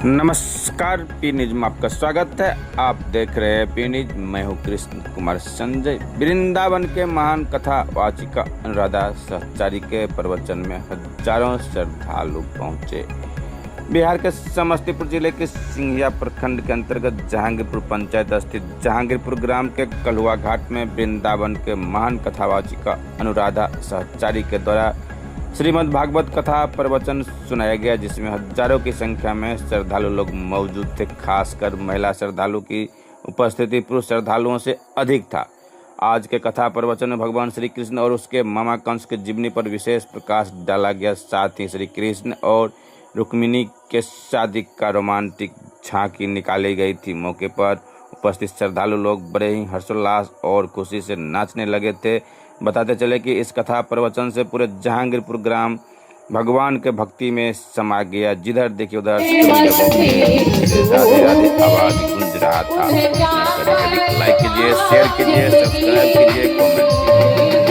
नमस्कार, P news में आपका स्वागत है। आप देख रहे हैं पी न्यूज। मैं हूँ कृष्ण कुमार संजय। वृंदावन के महान कथा वाचिका अनुराधा सहचारी के प्रवचन में हजारों श्रद्धालु पहुंचे। बिहार के समस्तीपुर जिले के सिंघिया प्रखंड के अंतर्गत जहांगीरपुर पंचायत स्थित जहांगीरपुर ग्राम के कलुआ घाट में वृंदावन के महान कथावाचिका अनुराधा सहचारी के द्वारा श्रीमद् भागवत कथा प्रवचन सुनाया गया, जिसमें हजारों की संख्या में श्रद्धालु लोग मौजूद थे। खासकर महिला श्रद्धालु की उपस्थिति पुरुष श्रद्धालुओं से अधिक था। आज के कथा प्रवचन में भगवान श्री कृष्ण और उसके मामा कंस के जीवनी पर विशेष प्रकाश डाला गया। साथ ही श्री कृष्ण और रुक्मिणी के शादी का रोमांटिक झांकी निकाली गई थी। मौके पर उपस्थित श्रद्धालु लोग बड़े ही हर्षोल्लास और खुशी से नाचने लगे थे। बताते चले कि इस कथा प्रवचन से पूरे जहांगीरपुर ग्राम भगवान के भक्ति में समा गया। जिधर देखिए उधर राधे राधे आवाज गूंज रहा था। लाइक कीजिए, शेयर कीजिए, सब्सक्राइब कीजिए, कमेंट कीजिए।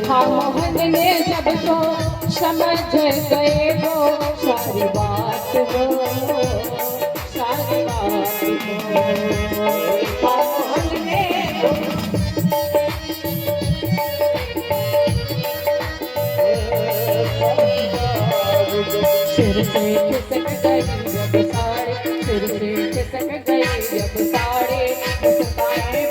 मोहन ने जब तो समझ गए वो सारी बात हो, सारी बात मोहन ने सिर से खिसक गई जब सारे, सिर से खिसक गई जब सारे मुस्काने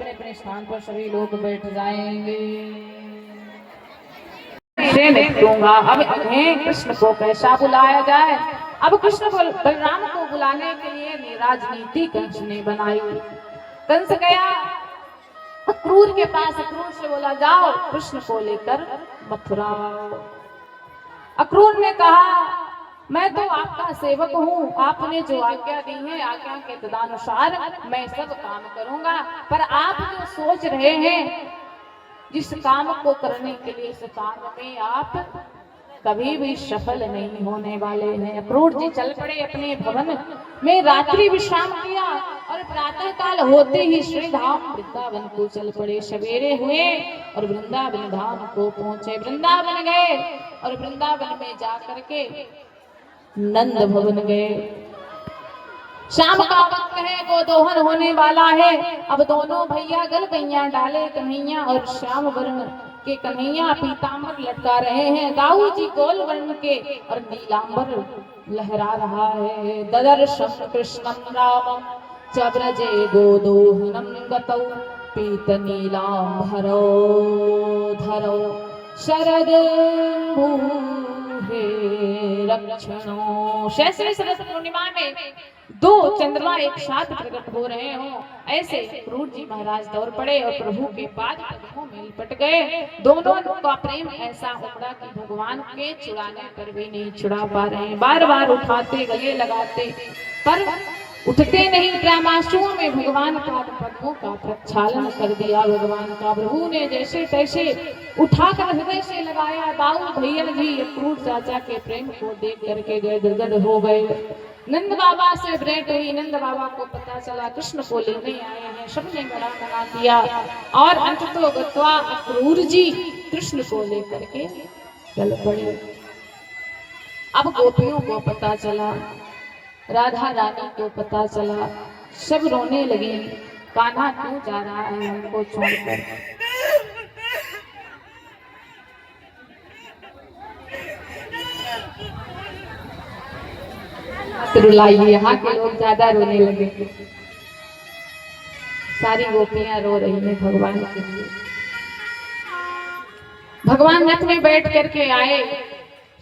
अपने स्थान पर सभी लोग बैठ जाएंगे। दूंगा। अब इन्हें कृष्ण को कैसा बुलाया जाए। अब कृष्ण बलराम को बुलाने के लिए राजनीति कंस ने बनाई। कंस गया अक्रूर के पास, अक्रूर से बोला जाओ कृष्ण को लेकर मथुरा। अक्रूर ने कहा मैं तो आपका सेवक हूँ, आपने जो आज्ञा दी है आज्ञा के तदनुसार मैं सब काम करूंगा, पर आप जो सोच रहे हैं जिस काम को करने के लिए इस काम में आप कभी भी सफल नहीं होने वाले हैं। अक्रूर जी चल पड़े अपने भवन में, रात्रि विश्राम किया और प्रातः काल होते ही श्री धाम वृंदावन को चल पड़े। सवेरे हुए और वृंदावन धाम को पहुंचे। वृंदावन गए और वृंदावन में जा करके नंद भवन गए। शाम का वक्त है, वो दोहन होने वाला है। अब दोनों भैया गल गैया डाले कन्हैया और श्याम वर्ण के कन्हैया पीतांबर लटका रहे हैं, दाऊ जी गोल वर्ण के और नीलांबर लहरा रहा है। ददर्शं कृष्णं रामं च व्रजे गोदोहनं गतौ पीत नीलांबरो धरो शरद भूहे रक्षणो। जैसे शरद पूर्णिमा में दो चंद्रमा एक साथ प्रकट हो रहे हो, ऐसे क्रूर जी महाराज दौड़ पड़े और प्रभु के पाद पद्मों में लिपट गए। दोनों का प्रेम ऐसा उमड़ा कि भगवान के छुड़ाने पर भी नहीं छुड़ा पा रहे हैं। बार बार उठाते, गले लगाते, पर उठते नहीं। प्रेमाशुओं में भगवान का पद्मों का प्रक्षालन कर दिया। भगवान का प्रभु ने जैसे तैसे उठाकर हृदय से लगाया। दाऊ भैया जी क्रूर चाचा के प्रेम को देख करके गदगद हो गए। नंद बाबा से भेंट हुई। नंद बाबा को पता चला कृष्ण को लेने आए हैं। सबने बड़ा मना किया और अंततः गत्वा क्रूर जी कृष्ण को लेकर के चल पड़े। अब गोपियों को पता चला, राधा रानी को पता चला, सब रोने लगे। कान्हा क्यों जा रहा है हमको छोड़कर? रुलाइए, यहाँ के लोग ज्यादा रोने लगे। सारी गोपियां रो रही हैं भगवान के लिए। भगवान रथ में बैठ करके आए।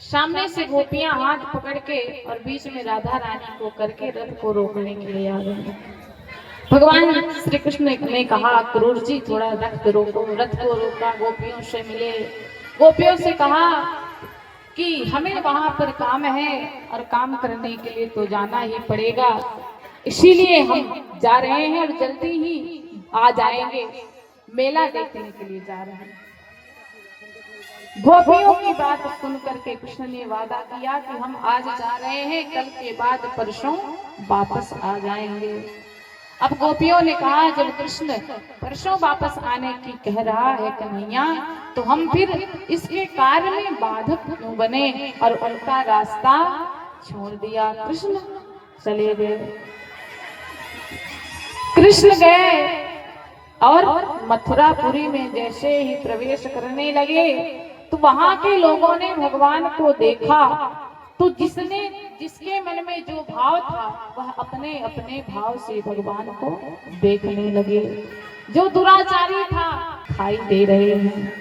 सामने से गोपियां हाथ पकड़ के और बीच में राधा रानी को करके रथ को रोकने के लिए आ गए। भगवान श्री कृष्ण ने कहा, क्रूर जी थोड़ा रथ रोको। रथ को रोका, गोपियों से मिले, गोपियों से कहा कि हमें वहां पर काम है और काम करने के लिए तो जाना ही पड़ेगा, इसीलिए हम जा रहे हैं और जल्दी ही आ जाएंगे। मेला देखने के लिए जा रहे हैं। गोपियों की बात सुन करके कृष्ण ने वादा किया कि हम आज जा रहे हैं, कल के बाद परसों वापस आ जाएंगे। अब गोपियों ने कहा, जब कृष्ण परसों वापस आने की कह रहा है कन्हैया, तो हम फिर इसके कार्य में बाधक क्यों बने? और उनका रास्ता छोड़ दिया। कृष्ण चले गए। कृष्ण गए और मथुरापुरी में जैसे ही प्रवेश करने लगे तो वहां के लोगों ने भगवान को देखा। तो जिसके मन में जो भाव था वह अपने अपने भाव से भगवान को देखने लगे। जो दुराचारी था दिखाई दे रहे हैं,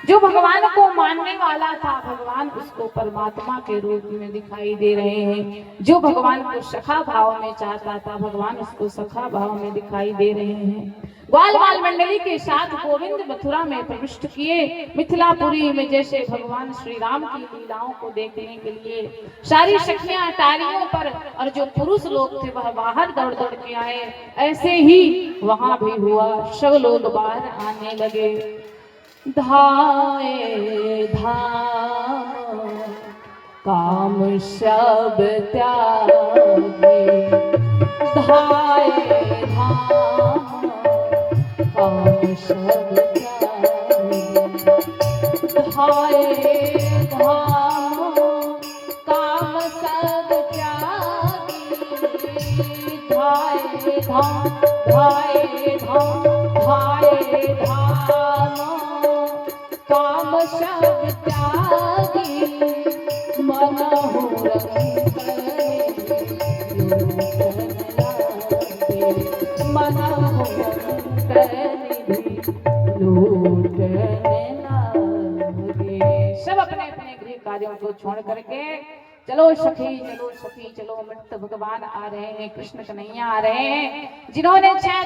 जो भगवान को मानने वाला था भगवान उसको परमात्मा के रूप में दिखाई दे रहे हैं। जो भगवान को सखा भाव में चाहता था भगवान उसको सखा भाव में दिखाई दे रहे हैं। ग्वाल बाल मंडली के साथ गोविंद मथुरा में प्रविष्ट किए। मिथिलापुरी में जैसे भगवान श्री राम की लीलाओं को देखने के लिए सारी सखियां तालियों पर और जो पुरुष लोग थे वह बाहर दौड़ दौड़ के आए। ऐसे ही वहां भी हुआ, सब लोग बाहर आने लगे। धाए धाम काम सब त्यागे, धाए धाम काम सब त्यागे, धाए धाम काम सब त्यागे, धाए धाम धाए धाम धाए धाम काम सब त्यागी, मनहु रंग मनहु सब अपने अपने गृह कार्यों को छोड़ करके चलो सखी चलो सखी चलो, मृत भगवान आ रहे हैं, कृष्ण कन्हैया आ रहे हैं, जिन्होंने 6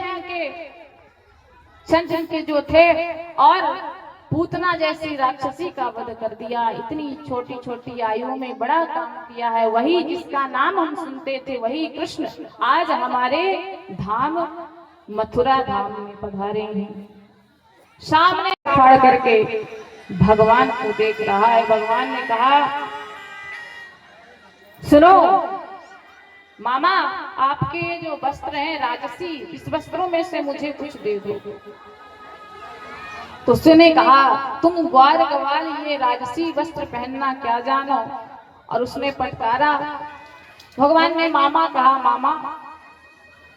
दिन के जो थे और पूतना जैसी राक्षसी का वध कर दिया। इतनी छोटी छोटी आयु में बड़ा काम किया है। वही जिसका नाम हम सुनते थे वही कृष्ण आज हमारे धाम मथुरा धाम में पधारे हैं। सामने खड़ा करके भगवान को देख रहा है। भगवान ने कहा, सुनो मामा, आपके जो वस्त्र हैं राजसी, इस वस्त्रों में से मुझे कुछ दे दो। तो उसने कहा, तुम ग्वार गवाल ये राजसी वस्त्र पहनना क्या जानो? और उसने फटकारा। भगवान ने मामा कहा, मामा,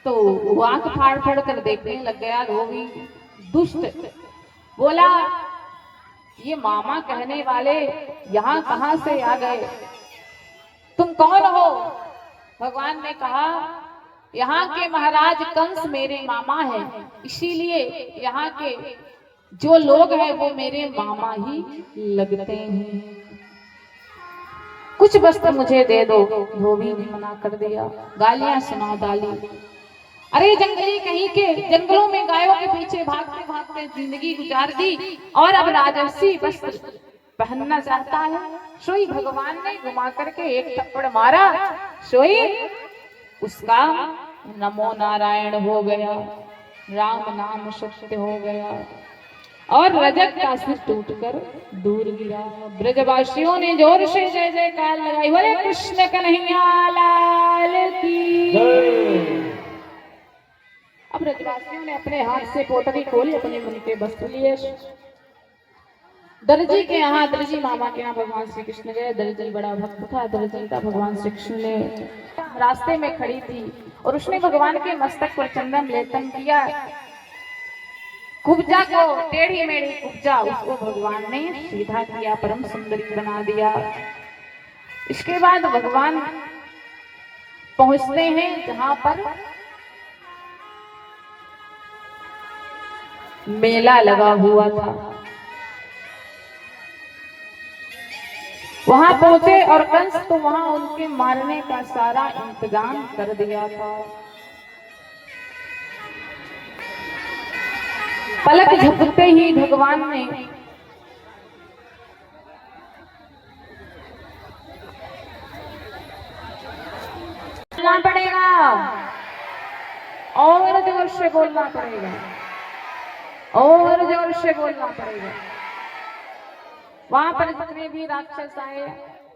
तो वो आंख फाड़ फाड़ कर देखने लग गया। धोबी दुष्ट बोला, ये मामा कहने वाले यहाँ कहाँ से आ गए, तुम कौन हो? भगवान ने कहा यहाँ के महाराज कंस मेरे मामा हैं, इसीलिए यहाँ के जो लोग हैं वो मेरे मामा ही लगते हैं। कुछ वस्त्र मुझे दे दो। धोबी ने मना कर दिया। गालियां सुना डाली। अरे जंगली कहीं के, जंगलों में गायों के पीछे भागते भागते जिंदगी गुजार दी और अब राजर्षि वस्त्र पहनना चाहता है। सोई भगवान ने घुमा करके एक थप्पड़ मारा, सोई उसका नमो नारायण हो गया, राम नाम सत्य हो गया और रजत का सिर टूटकर दूर गिरा। ब्रजवासियों ने जोर से जय जयकार लगाई। बोले कृष्ण कन्हैया लाल की। अब ब्रजवासियों ने अपने हाथ से पोटली खोली, अपने मन के वस्त्र लिए। दर्जी के यहाँ, दर्जी मामा के यहाँ भगवान श्री कृष्ण गए। दर्जी बड़ा भक्त था। दर्जी का भगवान श्री कृष्ण ने रास्ते में खड़ी थी और उसने भगवान के मस्तक पर चंदन लेपन किया। कुब्जा को, टेढ़ी मेढ़ी कुब्जा, उसको भगवान ने सीधा किया, परम सुंदरी बना दिया। इसके बाद भगवान पहुंचते हैं जहां पर मेला लगा हुआ था। वहां पहुंचे और कंस तो वहां उनके मारने का सारा इंतजाम कर दिया था। पलक झपकते ही भगवान ने बोलना पड़ेगा और जोर से बोलना पड़ेगा और जोर से बोलना पड़ेगा। वहां पर जितने भी राक्षस आए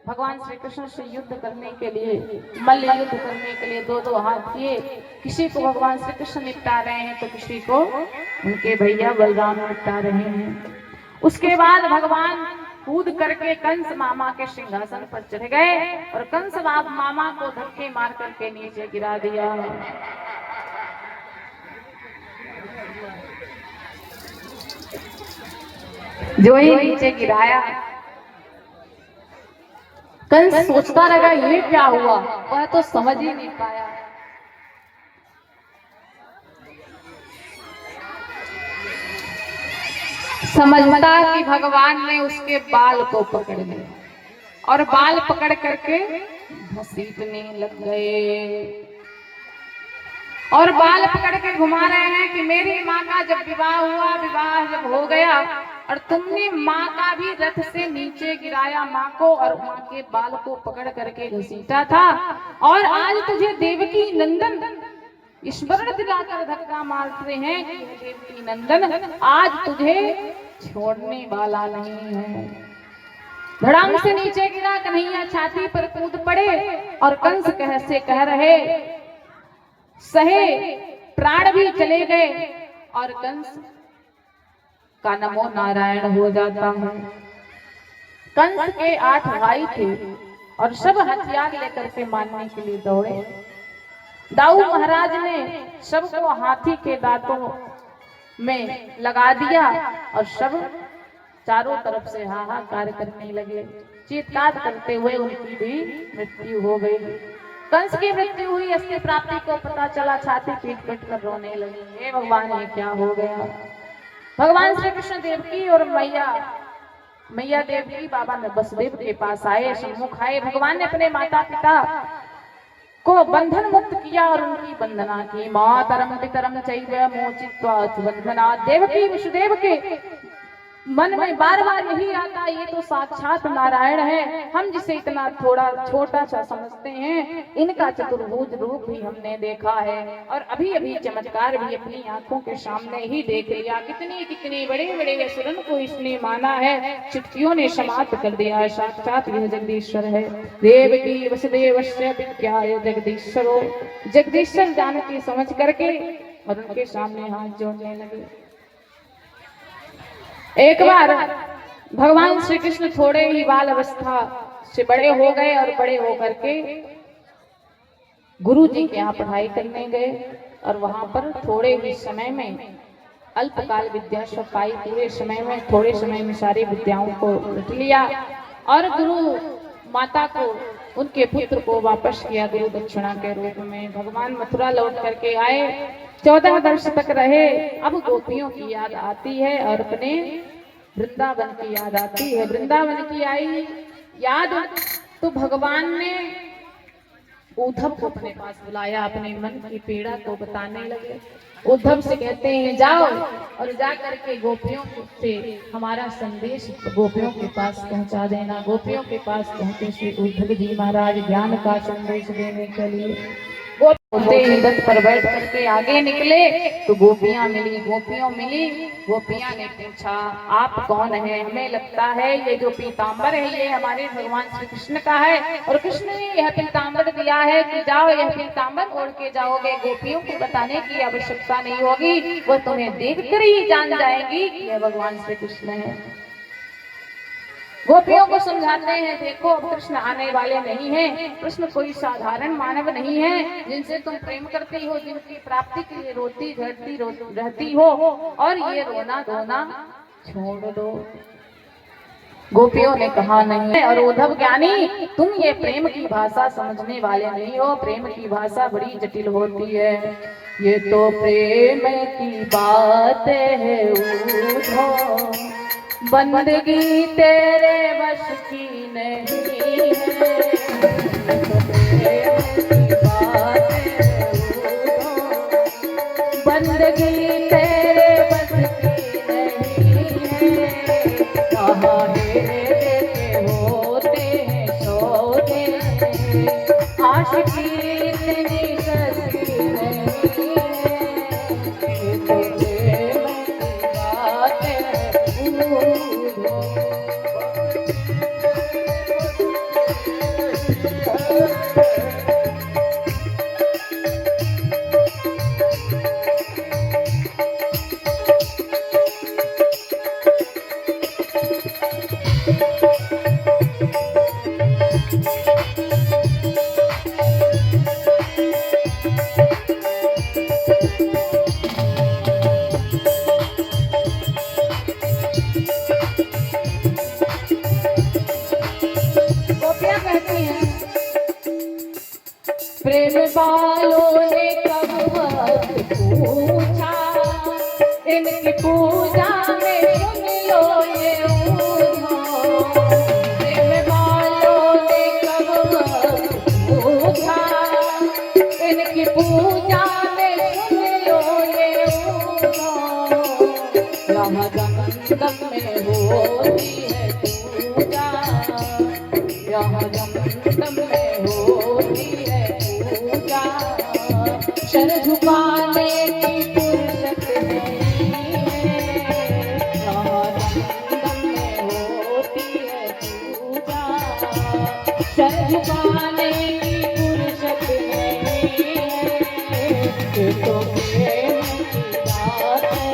भगवान श्री कृष्ण से युद्ध करने के लिए, मल्ल युद्ध करने के लिए दो दो हाथ किए। किसी को भगवान श्री कृष्ण निपटा रहे हैं तो किसी को उनके भैया बलराम निपटा रहे हैं। उसके बाद भगवान कूद करके कंस मामा के सिंहासन पर चढ़ गए और कंस मामा को धक्के मार करके नीचे गिरा दिया। जो ही नीचे गिराया, कंस सोचता रहा ये क्या हुआ, वह तो समझ ही नहीं पाया। समझता कि भगवान ने उसके बाल को पकड़ लिया और बाल पकड़ करके घसीटने लग गए और बाल पकड़ के घुमा रहे हैं कि मेरी माँ का जब विवाह हुआ, विवाह जब हो गया और तुमने माँ का भी रथ से नीचे गिराया माँ को और माँ के बाल को पकड़ करके घसीटा था, और आज तुझे देवकी नंदन स्मरण दिलाकर धक्का मारते हैं कि देवकी नंदन आज तुझे छोड़ने वाला नहीं है। धड़ाम से नीचे गिरा, कन्हैया छाती पर कूद पड़े और कंस कह रहे सहे प्राण भी चले गए और कंस का नमो नारायण हो जाता है। कंस के 8 भाई थे और सब हथियार लेकर के मारने के लिए दौड़े। दाऊ महाराज ने सबको हाथी के दांतों में लगा दिया और सब चारों तरफ से हाहाकार करने लगे। चीत्कार करते हुए उनकी भी मृत्यु हो गई। कंस की मृत्यु हुई, असली प्राप्ति को पता चला, छाती पीट पीट कर रोने लगे। हे भगवान ये क्या हो गया। भगवान श्री कृष्ण देवकी और मैया देवकी बाबा वसुदेव के पास आए, सम्मुख आए। भगवान ने अपने माता पिता को बंधन मुक्त किया और उनकी वंदना की। मातरम पितरम चैव मोचित्वा बंधना। देवकी वसुदेव के मन में बार बार यही आता, ये तो साक्षात नारायण है, हम जिसे इतना थोड़ा छोटा सा समझते हैं, इनका चतुर्भुज रूप भी हमने देखा है और अभी अभी चमत्कार भी अपनी आंखों के सामने ही देख लिया। कितने कितने बड़े बड़े असुरन को इसने माना है, चुटकियों ने समाप्त कर दिया है। साक्षात यह जगदीश्वर है। देवकी वसुदेवस्य विद्याय जगदीश्वरो। जगदीश्वर जानकी समझ करके और उनके सामने हाथ जोड़ने लगे। एक बार भगवान श्री कृष्ण थोड़े ही बाल अवस्था से बड़े हो गए और बड़े होकर के गुरु जी के यहाँ पढ़ाई करने गए और वहां पर थोड़े ही समय में अल्पकाल विद्या सब पाई, पूरे समय में थोड़े समय में सारी विद्याओं को लूट लिया और गुरु माता को उनके पुत्र को वापस किया गुरु दक्षिणा के रूप में। भगवान मथुरा लौट करके आए, 14 वर्ष तक रहे। अब गोपियों की याद आती है और अपने वृंदावन की याद आती है। वृंदावन की आई याद तो भगवान ने उद्धव को अपने पास बुलाया, अपने मन की पीड़ा को बताने लगे। उद्धव से कहते हैं जाओ और जा करके गोपियों से हमारा संदेश गोपियों के पास पहुंचा देना। गोपियों के पास पहुंचे श्री उद्धव जी महाराज ज्ञान का संदेश देने के लिए बोलते ही रथ पर बैठ करके आगे निकले तो गोपियां मिली। गोपियां ने पूछा आप कौन है? हमें लगता है ये जो पीताम्बर है ये हमारे भगवान श्री कृष्ण का है और कृष्ण ने यह पीताम्बर दिया है कि जाओ यह पीताम्बर ओढ़ के जाओगे। गोपियों को बताने की आवश्यकता नहीं होगी, वो तुम्हें देखकर ही जान जाएंगी कि यह भगवान श्री कृष्ण है। गोपियों को समझाते हैं देखो अब कृष्ण आने वाले नहीं हैं। कृष्ण कोई साधारण मानव नहीं है जिनसे तुम प्रेम करती हो, जिनकी प्राप्ति के लिए रोती झड़ती रहती हो, और ये रोना धोना छोड़ दो। गोपियों ने कहा नहीं। और उद्धव ज्ञानी तुम ये प्रेम की भाषा समझने वाले नहीं हो, प्रेम की भाषा बड़ी जटिल होती है। ये तो प्रेम की बात है उद्धव, बंदगी तेरे बस की नहीं है। बंदगी तेरे बस की नहीं है। कहाँ देते होते हैं सौदे, आशिकी इतनी सस्ती नहीं है। ये तो प्रेम की बात है। प्रेम वालों ने कब वक्त पूछा, इनकी पूजा में सुन लो ये उद्धव। प्रेम वालों ने कब वक्त पूछा, इनकी पूजा में सुन लो ये उद्धव। यहाँ दम में होती है पूजा, यहाँ दम में होती है पूजा। सर झुकाने की फुर्सत नहीं है, यहाँ दम में होती है पूजा। सर झुकाने की फुर्सत नहीं है, ये तो प्रेम की बात है।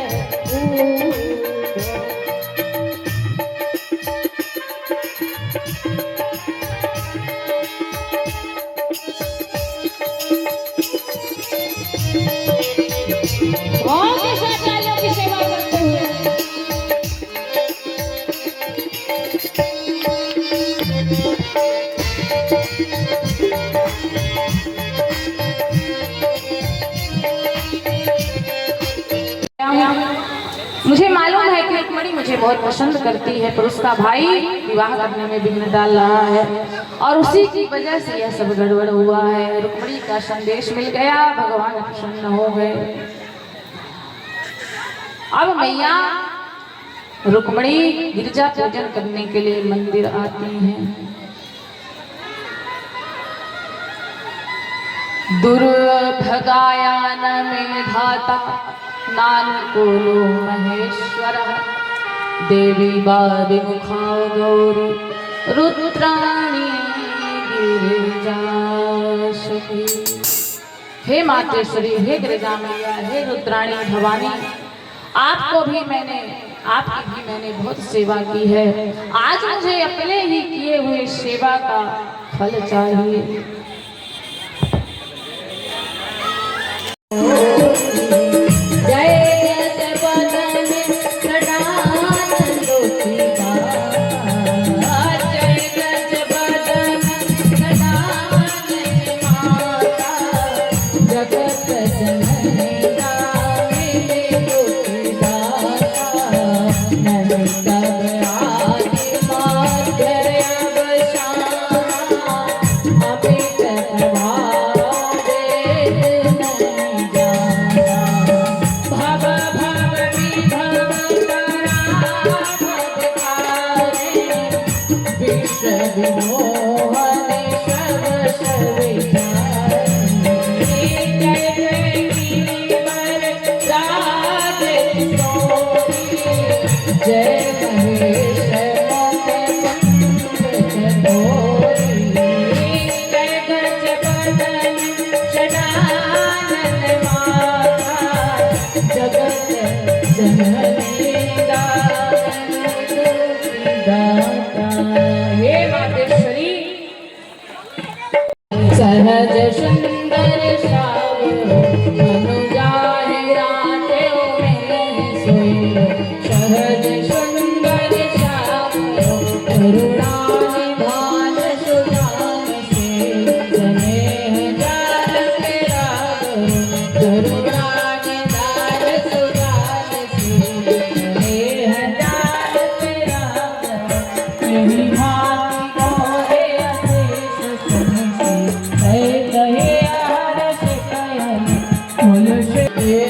मुझे मालूम है कि रुक्मिणी मुझे बहुत पसंद करती है, पर उसका भाई विवाह करने में विघ्न डाल रहा है और उसी की वजह से यह सब गड़बड़ हुआ है। रुक्मिणी का संदेश मिल गया, भगवान प्रसन्न हो गए। अब मैया रुक्मिणी गिरजा पूजन करने के लिए मंदिर आती हैं। दुर्भगायान में धाता नानुकूलो महेश्वर, देवी विमुखा गौरी रुद्राणी गिरिजा सखी। हे मातेश्वरी, हे गिरिजा मैया, हे रुद्राणी भवानी, आपकी भी मैंने बहुत सेवा की है। आज मुझे अपने ही किए हुए सेवा का फल चाहिए। जय जय मोहन शब जय महेश जय गज बदन शडानन माता जगत जननी दाता हे मातेश्वरी सहज सुंदर श्याम अनुजा है राते में सोई सहज सुंदर श्याम करुणा निधान सुधान से जने हजार तेरा करुणा निधान सुधान से जने हजार तेरा यही भांति गोरे अशेष सुन से कहे हर्ष कयन फूल से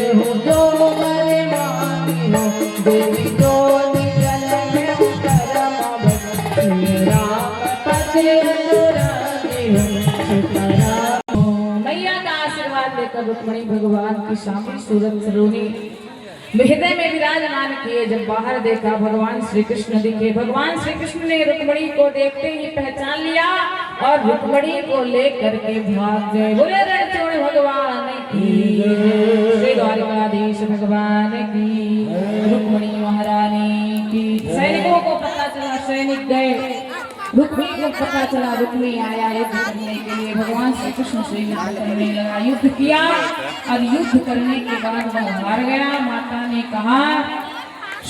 हो जो मरे मानी हो देवी को निकल में करम भक्ति राम पति अनुरागी हो सीताराम। मैया का आशीर्वाद लेकर रुक्मणी भगवान की शामी सूरत सरोनी हृदय में विराजमान किए। जब बाहर देखा भगवान श्री कृष्ण दिखे। भगवान श्री कृष्ण ने रुक्मणी को देखते ही पहचान लिया और रुक्मणी को लेकर के भाग गए। बोले रणछोड़ भगवान की श्री द्वारकाधीश भगवान की रुक्मणी महारानी की। सैनिकों को पता चला, सैनिक गए। रुक्मणी को पता चला रुक्मणी आया युद्ध करने के लिए। भगवान श्री कृष्ण से युद्ध करने लगा। युद्ध किया और युद्ध करने के बाद वह हार गया। माता ने कहा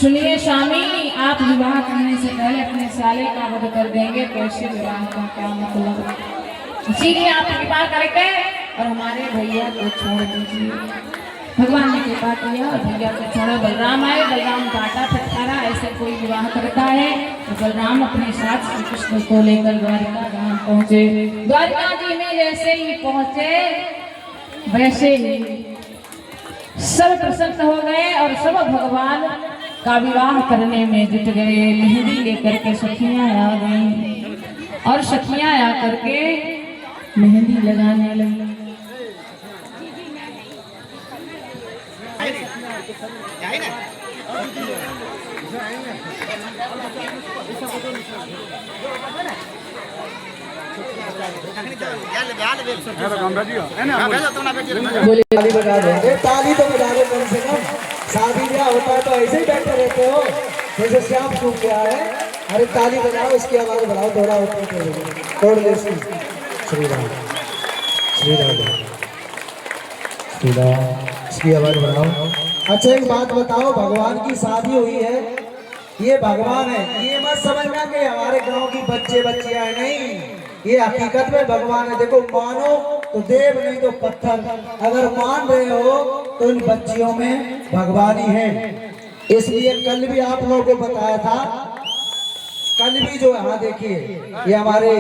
सुनिए स्वामी, आप विवाह करने से पहले अपने साले का वध कर देंगे, कैसे विवाह का क्या मतलब, इसीलिए आप विवाह करके और हमारे भैया को छोड़ दीजिए। भगवान ने कृपा किया और भैया को छोड़ा। बलराम आए, बलराम काटा फटकारा, ऐसे कोई विवाह करता है तो बलराम अपने साथ श्री कृष्ण को लेकर द्वारिका धाम पहुंचे। द्वारिका जी में जैसे ही पहुंचे वैसे ही सब प्रसन्न हो गए और सब भगवान का विवाह करने में जुट गए। मेहंदी लेकर के सखियां आ गई और सखियां आकर के मेहंदी लगाने लगी। ताली बजा देंगे, ताली तो बजा दो कम से कम। शादी ब्याह होता है तो ऐसे ही बैठे रहते हो जैसे श्याम चूक गया है। अरे ताली बजाओ, इसकी आवाज बढ़ाओ, थोड़ा तोड़ ले इसकी। श्री राम श्री राम श्री राम, इसकी आवाज बढ़ाओ। अच्छा एक बात बताओ, भगवान की शादी हुई है, ये भगवान है, ये मत समझना कि हमारे गांव की बच्चे बच्चियां नहीं, ये हकीकत में भगवान है। देखो मानो तो देव नहीं तो पत्थर, अगर मान रहे हो तो इन बच्चियों में भगवान ही है। इसलिए कल भी आप लोगों को बताया था, कल भी जो यहाँ देखिए ये हमारे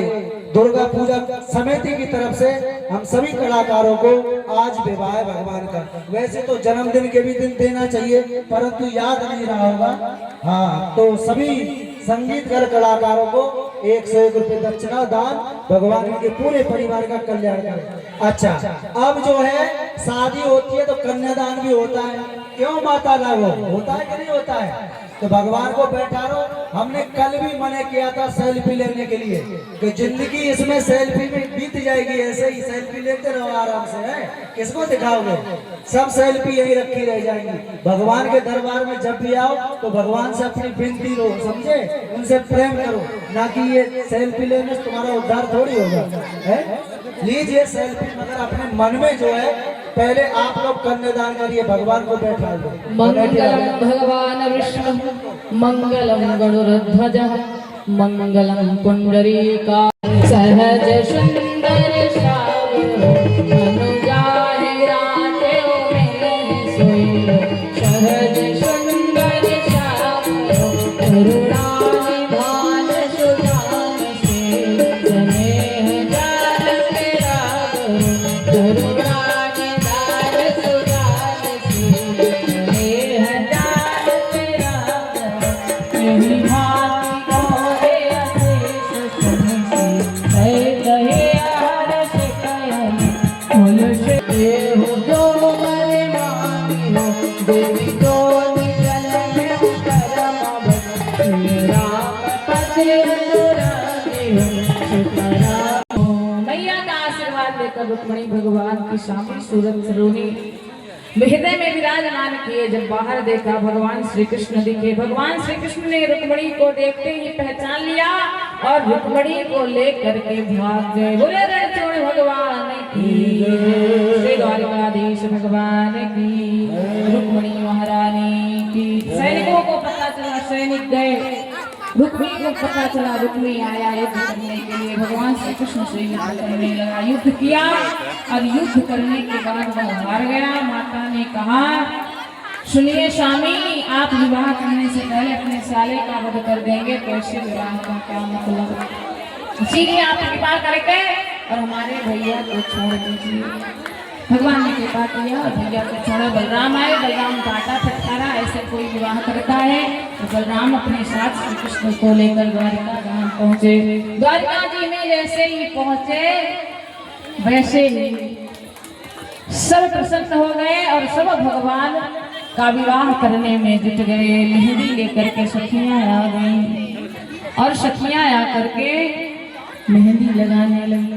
दुर्गा पूजा समिति की तरफ से हम सभी कलाकारों को आज विवाह है भगवान का। वैसे तो जन्मदिन के भी दिन देना चाहिए परंतु याद नहीं रहा होगा। हाँ, तो सभी संगीतकार कलाकारों को 101 रुपये दक्षिणा दान, भगवान के पूरे परिवार का कल्याण करें। अच्छा, अब जो है शादी होती है तो कन्यादान भी होता है, क्यों माता लागो, होता है कि नहीं होता है? तो भगवान को बैठा रो। हमने कल भी मना किया था सेल्फी लेने के लिए कि जिंदगी इसमें सेल्फी में बीत जाएगी, ऐसे ही सेल्फी लेते रहो आराम से, है किसको दिखाओगे, सब सेल्फी यही रखी रह जाएंगी। भगवान के दरबार में जब भी आओ तो भगवान से अपनी विनती रो, समझे, उनसे प्रेम करो, ना कि ये सेल्फी लेने से तुम्हारा उद्धार थोड़ी होगा, है। लीजिए सेल्फी, मगर अपने मन में जो है पहले आप लोग कन्यादान करिए, भगवान को बैठा दो। मंगलम भगवान विष्णु मंगलम गरुड़ध्वज मंगलम पुंडरीका सहज सुंदर श्याम अनुजा है राते में सोई सहज सुंदर श्याम करुणा निधान सुधान से जने हजार तेरा करुणा यही भांति गोरे अशेष मैया का आशीर्वाद लेकर रुक्मणी भगवान की शामी सूरत सरोही हृदय में विराजमान किए। जब बाहर देखा भगवान श्री कृष्ण दिखे। भगवान श्री कृष्ण ने रुक्मणी को देखते ही पहचान लिया और रुक्मणी को लेकर के भाग गए। बोले रणछोड़ भगवान की, श्री द्वारकाधीश भगवान की, रुक्मणी महारानी की। सैनिकों को पता चला, सैनिक गए। रुक्मणी को पता चला, रुक्मणी आया युद्ध करने के लिए। भगवान श्री कृष्ण से युद्ध करने लगा। युद्ध किया और युद्ध करने के बाद वह हार गया। माता ने कहा, सुनिए स्वामी, आप विवाह करने से पहले अपने साले का वध कर देंगे, कैसे विवाह का क्या मतलब? इसीलिए आप विवाह करके और हमारे भैया को छोड़ दीजिए। भगवान ने कृपा किया और भैया को छोड़ा। बलराम आए। बलराम काटा फटकारा ऐसे कोई विवाह करता है तो बलराम अपने साथ श्री कृष्ण को लेकर द्वारिका धाम पहुँचे। द्वारिका जी में जैसे ही पहुँचे वैसे ही सब प्रसन्न हो गए और सब भगवान का विवाह करने में जुट गए। मेहंदी लेकर के सखियां आ गई और सखियां आकर के मेहंदी लगाने लगी।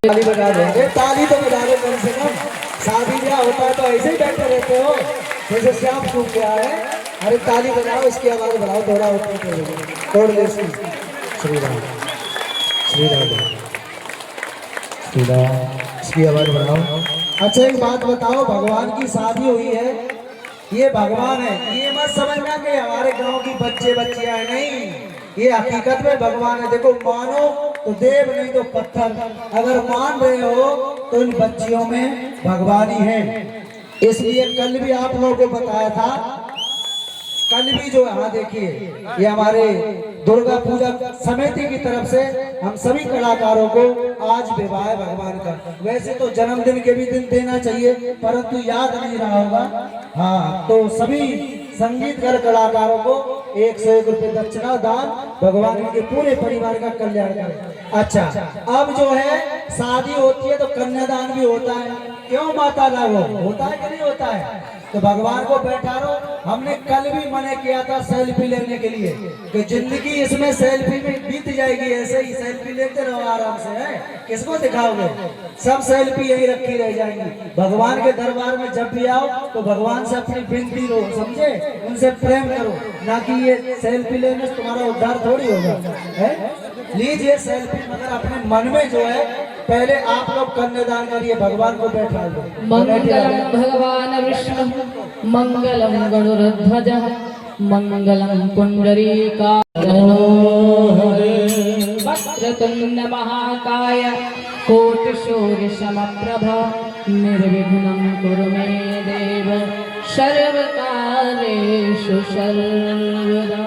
ताली बजा देंगे, ताली तो बजा दो कम से कम। शादी ब्याह होता है तो ऐसे ही बैठे रहते हो जैसे श्याम सूख गया है। अरे ताली बजाओ, इसकी आवाज बढ़ाओ, थोड़ा तोड़ ले इसकी। श्री राम श्री राम श्री राम, इसकी आवाज बढ़ाओ। अच्छा एक बात बताओ, भगवान की शादी हुई है, ये भगवान है, ये मत समझना कि हमारे गांव की बच्चे बच्चियां नहीं, ये हकीकत में भगवान है। देखो, मानो तो देव नहीं तो पत्थर। अगर मान रहे हो तो इन बच्चियों में भगवान ही है। इसलिए कल भी आप लोगों को बताया था, कल भी जो यहाँ देखिए, ये हमारे दुर्गा पूजा समिति की तरफ से हम सभी कलाकारों को आज विवाह है भगवान का। वैसे तो जन्मदिन के भी दिन देना चाहिए, परंतु याद नहीं रहा होगा। हाँ, तो सभी संगीतकार कलाकारों को 101 रुपये दक्षिणा दान, भगवान के पूरे परिवार का कल्याण करें। अच्छा, अब जो है शादी होती है तो कन्यादान भी होता है। क्यों माता लागो, होता है कि नहीं होता है? तो भगवान को बैठा रहो। हमने कल भी मना किया था सेल्फी लेने के लिए कि जिंदगी इसमें सेल्फी में बीत जाएगी, ऐसे ही सेल्फी लेते रहो आराम से। है किसको दिखाओगे? सब सेल्फी यही रखी रह जाएंगी। भगवान के दरबार में जब भी आओ तो भगवान से अपनी विनती लो, समझे? उनसे प्रेम करो, ना कि ये सेल्फी लेने से तुम्हारा उद्धार थोड़ी होगा। है लीजिए सेल्फी, मगर अपने मन में जो है पहले आप लोग कन्यादान करिए, भगवान को बैठा लो। मंगलम भगवान विष्णु मंगलम गरुड़ध्वज मंगलम पुंडरीकाक्षो वक्रतुंड महाकाय कोटिशूर्य समप्रभ निर्विघ्नं कुरु मे देव सर्वकार्येषु सर्वदा।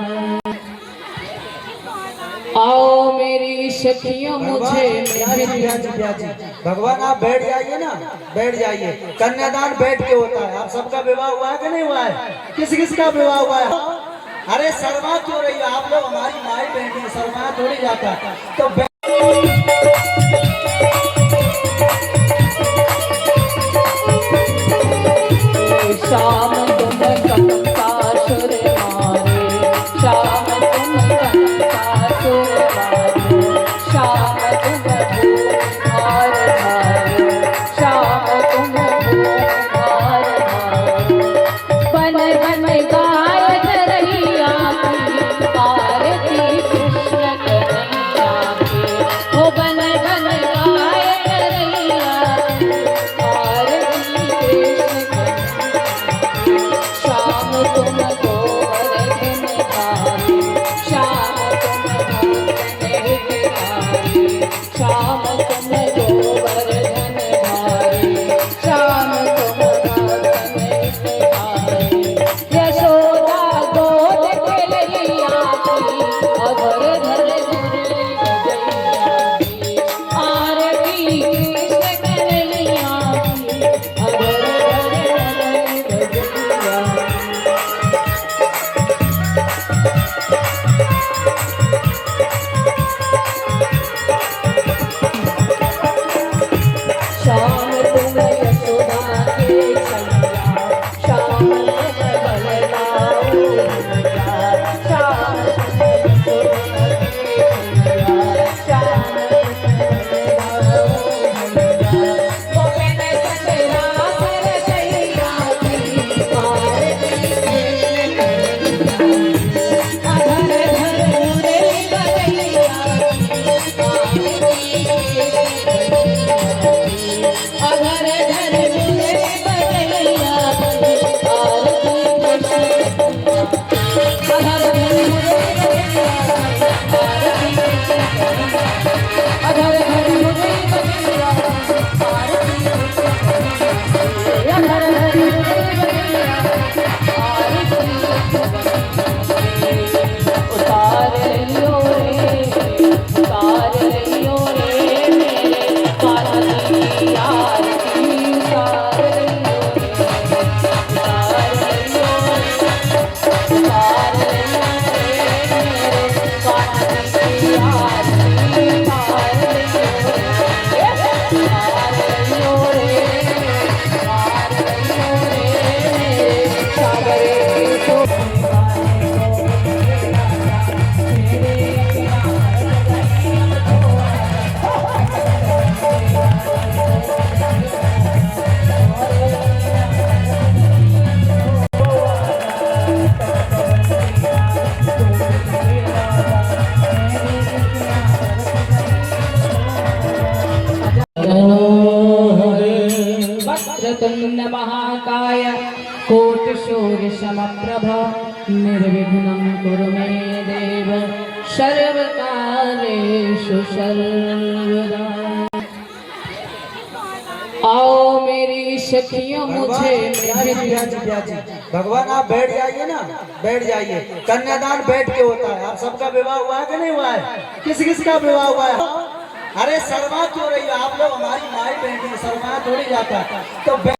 आओ मेरी सखियों मुझे भगवान आप बैठ जाइए ना, बैठ जाइए। कन्यादान बैठ के होता है। आप सबका विवाह हुआ है कि नहीं हुआ है? किस किस का विवाह हुआ है? अरे शर्मा क्यों रही है? आप लोग हमारी माई बहन है, शर्मा थोड़ी जाता तो शाम तुम कंका सुर मारे, शाम तुम कंका सुर मारे, शाम तुम हार मारे, शाम तुम हार मारे। बन बन गायक रैया की आरती कृष्ण कन्हैया की। ओ बन बन गायक रैया की आरती कृष्ण कन्हैया। कोटि शूर समप्रभ निर्विघ्नं कुरु मे देव सर्वकार्येषु सर्वदा। आओ मेरी सखियों मुझे भगवान आप बैठ जाइए ना, बैठ जाइए। कन्यादान बैठ के होता है। आप सबका विवाह हुआ है कि नहीं हुआ है? किस किस का विवाह हुआ है? अरे शर्मा क्यों रही हो आप लोग? हमारी माई बहन शर्मा थोड़ी जाता है तो